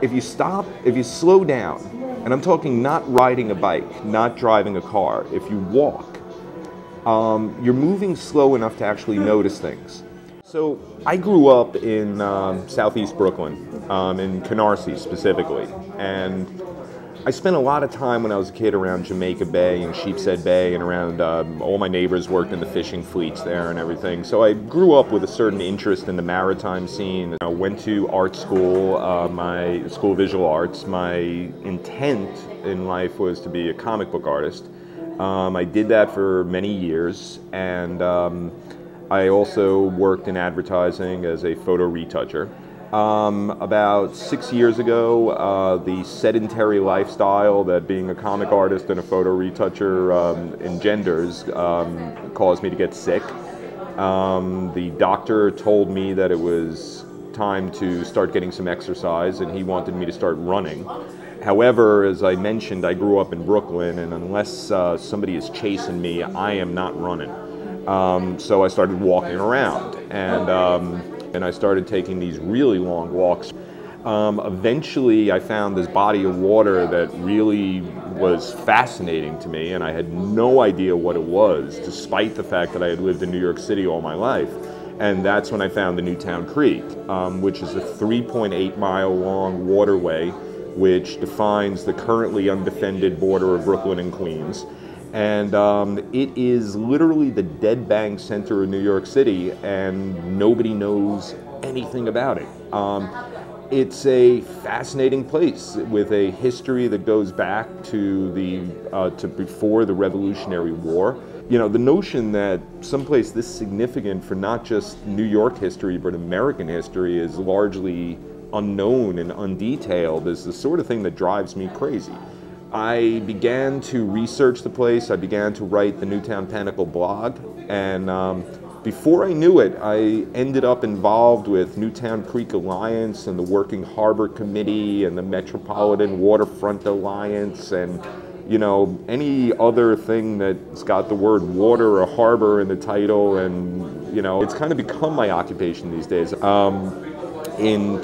if you stop, if you slow down, and I'm talking not riding a bike, not driving a car, if you walk, you're moving slow enough to actually notice things. So I grew up in southeast Brooklyn, in Canarsie specifically, and I spent a lot of time when I was a kid around Jamaica Bay and Sheepshead Bay, and around all my neighbors worked in the fishing fleets there and everything. So I grew up with a certain interest in the maritime scene. I went to art school, my School of Visual Arts. My intent in life was to be a comic book artist. I did that for many years, and I also worked in advertising as a photo retoucher. About 6 years ago, the sedentary lifestyle that being a comic artist and a photo retoucher engenders caused me to get sick. The doctor told me that it was time to start getting some exercise, and he wanted me to start running. However, as I mentioned, I grew up in Brooklyn, and unless somebody is chasing me, I am not running. So I started walking around, and I started taking these really long walks. Eventually, I found this body of water that really was fascinating to me, and I had no idea what it was, despite the fact that I had lived in New York City all my life. And that's when I found the Newtown Creek, which is a 3.8-mile long waterway which defines the currently undefended border of Brooklyn and Queens. And it is literally the dead bang center of New York City, and nobody knows anything about it. It's a fascinating place with a history that goes back to before the Revolutionary War. You know, the notion that someplace this significant for not just New York history but American history is largely unknown and undetailed is the sort of thing that drives me crazy. I began to research the place. I began to write the Newtown Pinnacle blog, and before I knew it, I ended up involved with Newtown Creek Alliance and the Working Harbor Committee and the Metropolitan Waterfront Alliance, and you know, any other thing that's got the word water or harbor in the title, and you know, it's kind of become my occupation these days. In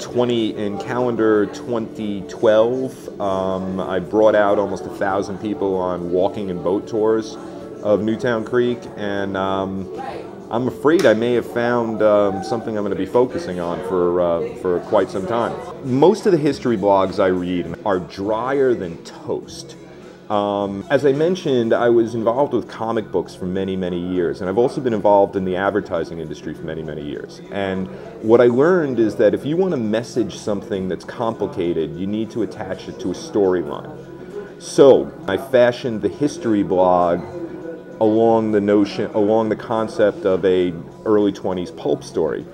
calendar 2012, I brought out almost 1,000 people on walking and boat tours of Newtown Creek, and I'm afraid I may have found something I'm going to be focusing on for quite some time. Most of the history blogs I read are drier than toast. As I mentioned, I was involved with comic books for many, many years, and I've also been involved in the advertising industry for many, many years. And what I learned is that if you want to message something that's complicated, you need to attach it to a storyline. So I fashioned the history blog along the concept of a early 20s pulp story.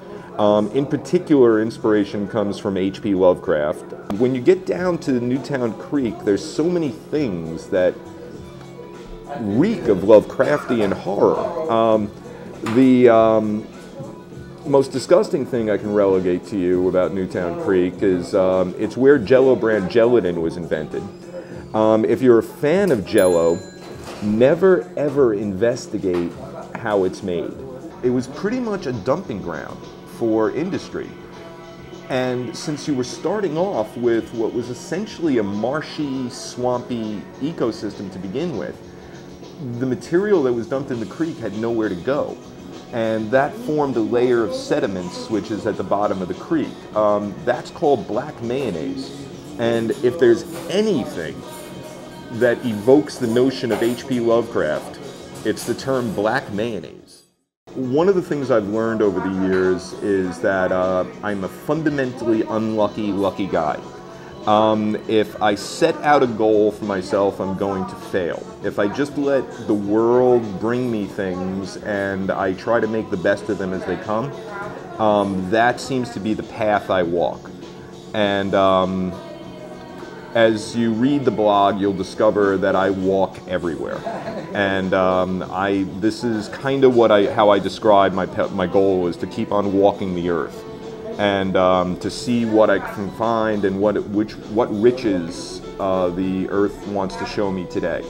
In particular, inspiration comes from H.P. Lovecraft. When you get down to Newtown Creek, there's so many things that reek of Lovecraftian horror. The most disgusting thing I can relegate to you about Newtown Creek is it's where Jell-O brand gelatin was invented. If you're a fan of Jell-O, never ever investigate how it's made. It was pretty much a dumping ground for industry. And since you were starting off with what was essentially a marshy, swampy ecosystem to begin with, the material that was dumped in the creek had nowhere to go. And that formed a layer of sediments, which is at the bottom of the creek. That's called black mayonnaise. And if there's anything that evokes the notion of H.P. Lovecraft, it's the term black mayonnaise. One of the things I've learned over the years is that I'm a fundamentally unlucky, lucky guy. If I set out a goal for myself, I'm going to fail. If I just let the world bring me things and I try to make the best of them as they come, that seems to be the path I walk. And as you read the blog, you'll discover that I walk everywhere. And this is kind of how I describe my goal is to keep on walking the earth, and to see what I can find and what riches the earth wants to show me today.